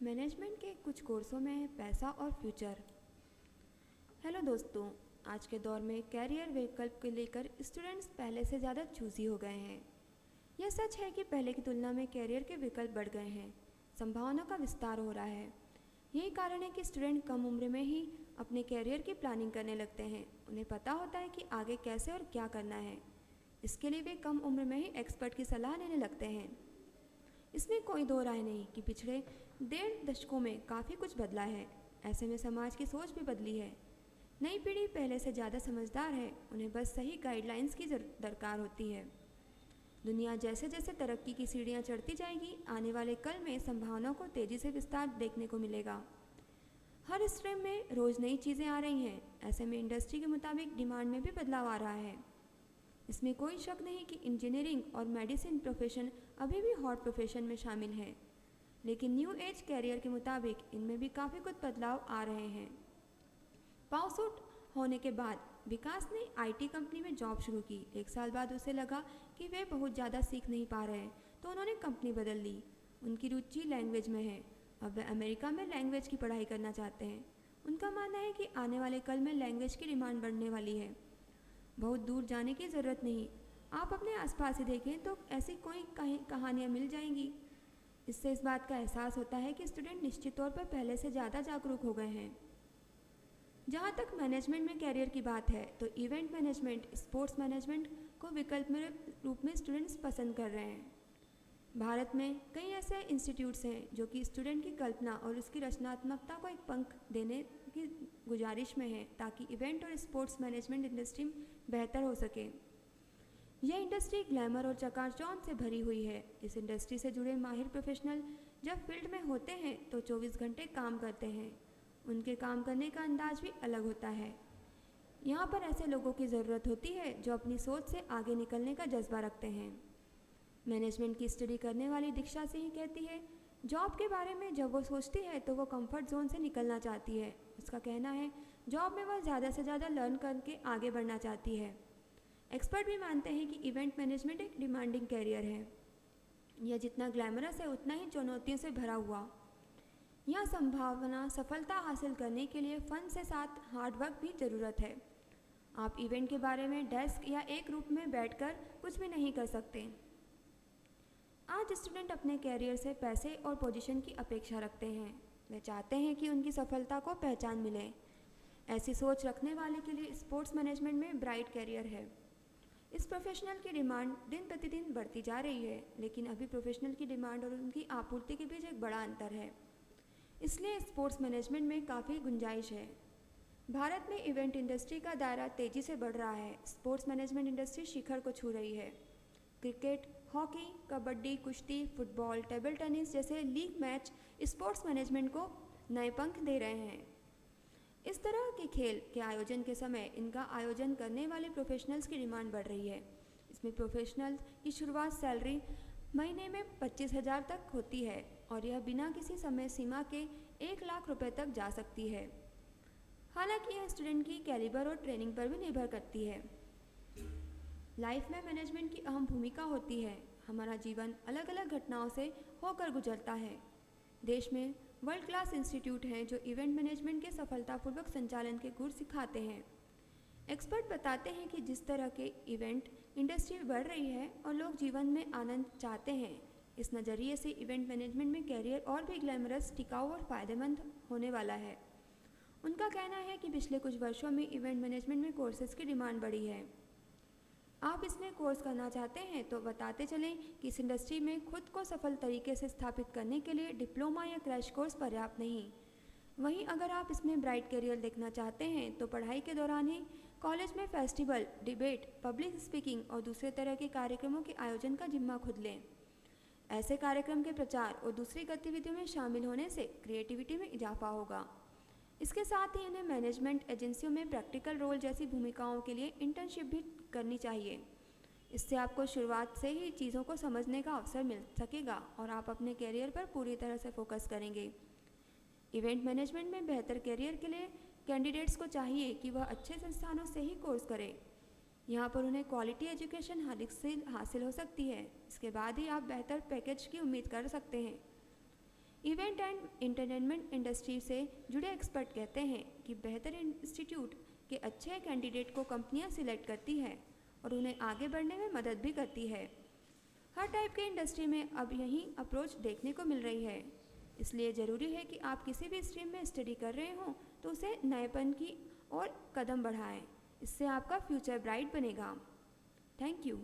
Management के कुछ कोर्सों में है पैसा और फ्यूचर। हेलो दोस्तों, आज के दौर में कैरियर विकल्प को लेकर स्टूडेंट्स पहले से ज़्यादा चूज़ी हो गए हैं। यह सच है कि पहले की तुलना में कैरियर के विकल्प बढ़ गए हैं, संभावनाओं का विस्तार हो रहा है। यही कारण है कि स्टूडेंट कम उम्र में ही अपने कैरियर की प्लानिंग करने लगते हैं। उन्हें पता होता है कि आगे कैसे और क्या करना है। इसके लिए वे कम उम्र में ही एक्सपर्ट की सलाह लेने लगते हैं। इसमें कोई दो राय नहीं कि पिछले 1.5 दशकों में काफ़ी कुछ बदला है। ऐसे में समाज की सोच भी बदली है। नई पीढ़ी पहले से ज़्यादा समझदार है। उन्हें बस सही गाइडलाइंस की दरकार होती है। दुनिया जैसे जैसे तरक्की की सीढ़ियाँ चढ़ती जाएगी, आने वाले कल में संभावनाओं को तेज़ी से विस्तार देखने को मिलेगा। हर स्ट्रीम में रोज़ नई चीज़ें आ रही हैं। ऐसे में इंडस्ट्री के मुताबिक डिमांड में भी बदलाव आ रहा है। इसमें कोई शक नहीं कि इंजीनियरिंग और मेडिसिन प्रोफेशन अभी भी हॉट प्रोफेशन में शामिल हैं, लेकिन न्यू एज कैरियर के मुताबिक इनमें भी काफ़ी कुछ बदलाव आ रहे हैं। पास आउट होने के बाद विकास ने आईटी कंपनी में जॉब शुरू की। 1 साल बाद उसे लगा कि वे बहुत ज़्यादा सीख नहीं पा रहे हैं, तो उन्होंने कंपनी बदल ली। उनकी रुचि लैंग्वेज में है। अब वे अमेरिका में लैंग्वेज की पढ़ाई करना चाहते हैं। उनका मानना है कि आने वाले कल में लैंग्वेज की डिमांड बढ़ने वाली है। बहुत दूर जाने की ज़रूरत नहीं, आप अपने आसपास ही देखें तो ऐसी कोई कहानियाँ मिल जाएंगी। इससे इस बात का एहसास होता है कि स्टूडेंट निश्चित तौर पर पहले से ज़्यादा जागरूक हो गए हैं। जहाँ तक मैनेजमेंट में कैरियर की बात है, तो इवेंट मैनेजमेंट, स्पोर्ट्स मैनेजमेंट को विकल्प में रूप में स्टूडेंट्स पसंद कर रहे हैं। भारत में कई ऐसे इंस्टीट्यूट्स हैं जो कि स्टूडेंट की कल्पना और उसकी रचनात्मकता को एक पंख देने की गुजारिश में है, ताकि इवेंट और स्पोर्ट्स मैनेजमेंट इंडस्ट्री बेहतर हो सके। यह इंडस्ट्री ग्लैमर और चकाचौंध से भरी हुई है। इस इंडस्ट्री से जुड़े माहिर प्रोफेशनल जब फील्ड में होते हैं तो 24 घंटे काम करते हैं। उनके काम करने का अंदाज भी अलग होता है। यहाँ पर ऐसे लोगों की ज़रूरत होती है जो अपनी सोच से आगे निकलने का जज्बा रखते हैं। मैनेजमेंट की स्टडी करने वाली दीक्षा सिंह कहती है, जॉब के बारे में जब वो सोचती है तो वो कंफर्ट जोन से निकलना चाहती है। उसका कहना है, जॉब में वह ज़्यादा से ज़्यादा लर्न करके आगे बढ़ना चाहती है। एक्सपर्ट भी मानते हैं कि इवेंट मैनेजमेंट एक डिमांडिंग कैरियर है। यह जितना ग्लैमरस है उतना ही चुनौतियों से भरा हुआ। यह संभावना सफलता हासिल करने के लिए फन से साथ हार्डवर्क भी ज़रूरत है। आप इवेंट के बारे में डेस्क या एक रूप में बैठकर कुछ भी नहीं कर सकते। आज स्टूडेंट अपने कैरियर से पैसे और पोजीशन की अपेक्षा रखते हैं। वे चाहते हैं कि उनकी सफलता को पहचान मिले। ऐसी सोच रखने वाले के लिए स्पोर्ट्स मैनेजमेंट में ब्राइट कैरियर है। इस प्रोफेशनल की डिमांड दिन प्रतिदिन बढ़ती जा रही है, लेकिन अभी प्रोफेशनल की डिमांड और उनकी आपूर्ति के बीच एक बड़ा अंतर है। इसलिए स्पोर्ट्स मैनेजमेंट में काफ़ी गुंजाइश है। भारत में इवेंट इंडस्ट्री का दायरा तेज़ी से बढ़ रहा है। स्पोर्ट्स मैनेजमेंट इंडस्ट्री शिखर को छू रही है। क्रिकेट, हॉकी, कबड्डी, कुश्ती, फुटबॉल, टेबल टेनिस जैसे लीग मैच स्पोर्ट्स मैनेजमेंट को नए पंख दे रहे हैं। इस तरह के खेल के आयोजन के समय इनका आयोजन करने वाले प्रोफेशनल्स की डिमांड बढ़ रही है। इसमें प्रोफेशनल्स की शुरुआत सैलरी महीने में 25,000 तक होती है और यह बिना किसी समय सीमा के 1 लाख रुपए तक जा सकती है। हालांकि यह स्टूडेंट की कैलिबर और ट्रेनिंग पर भी निर्भर करती है। लाइफ में मैनेजमेंट की अहम भूमिका होती है। हमारा जीवन अलग अलग घटनाओं से होकर गुजरता है। देश में वर्ल्ड क्लास इंस्टीट्यूट हैं जो इवेंट मैनेजमेंट के सफलतापूर्वक संचालन के गुर सिखाते हैं। एक्सपर्ट बताते हैं कि जिस तरह के इवेंट इंडस्ट्री बढ़ रही है और लोग जीवन में आनंद चाहते हैं, इस नज़रिए से इवेंट मैनेजमेंट में कैरियर और भी ग्लैमरस, टिकाऊ और फ़ायदेमंद होने वाला है। उनका कहना है कि पिछले कुछ वर्षों में इवेंट मैनेजमेंट में कोर्सेज की डिमांड बढ़ी है। आप इसमें कोर्स करना चाहते हैं तो बताते चलें कि इस इंडस्ट्री में खुद को सफल तरीके से स्थापित करने के लिए डिप्लोमा या क्रैश कोर्स पर्याप्त नहीं। वहीं अगर आप इसमें ब्राइट करियर देखना चाहते हैं तो पढ़ाई के दौरान ही कॉलेज में फेस्टिवल, डिबेट, पब्लिक स्पीकिंग और दूसरे तरह के कार्यक्रमों के आयोजन का जिम्मा खुद लें। ऐसे कार्यक्रम के प्रचार और दूसरी गतिविधियों में शामिल होने से क्रिएटिविटी में इजाफा होगा। इसके साथ ही इन्हें मैनेजमेंट एजेंसियों में प्रैक्टिकल रोल जैसी भूमिकाओं के लिए इंटर्नशिप भी करनी चाहिए। इससे आपको शुरुआत से ही चीज़ों को समझने का अवसर मिल सकेगा और आप अपने कैरियर पर पूरी तरह से फोकस करेंगे। इवेंट मैनेजमेंट में बेहतर कैरियर के लिए कैंडिडेट्स को चाहिए कि वह अच्छे संस्थानों से ही कोर्स करें। यहाँ पर उन्हें क्वालिटी एजुकेशन हासिल हो सकती है। इसके बाद ही आप बेहतर पैकेज की उम्मीद कर सकते हैं। इवेंट एंड एंटरटेनमेंट इंडस्ट्री से जुड़े एक्सपर्ट कहते हैं कि बेहतर इंस्टीट्यूट के अच्छे कैंडिडेट को कंपनियां सिलेक्ट करती है और उन्हें आगे बढ़ने में मदद भी करती है। हर टाइप के इंडस्ट्री में अब यही अप्रोच देखने को मिल रही है। इसलिए ज़रूरी है कि आप किसी भी स्ट्रीम में स्टडी कर रहे हो तो उसे नएपन की ओर कदम बढ़ाएं। इससे आपका फ्यूचर ब्राइट बनेगा। Thank you.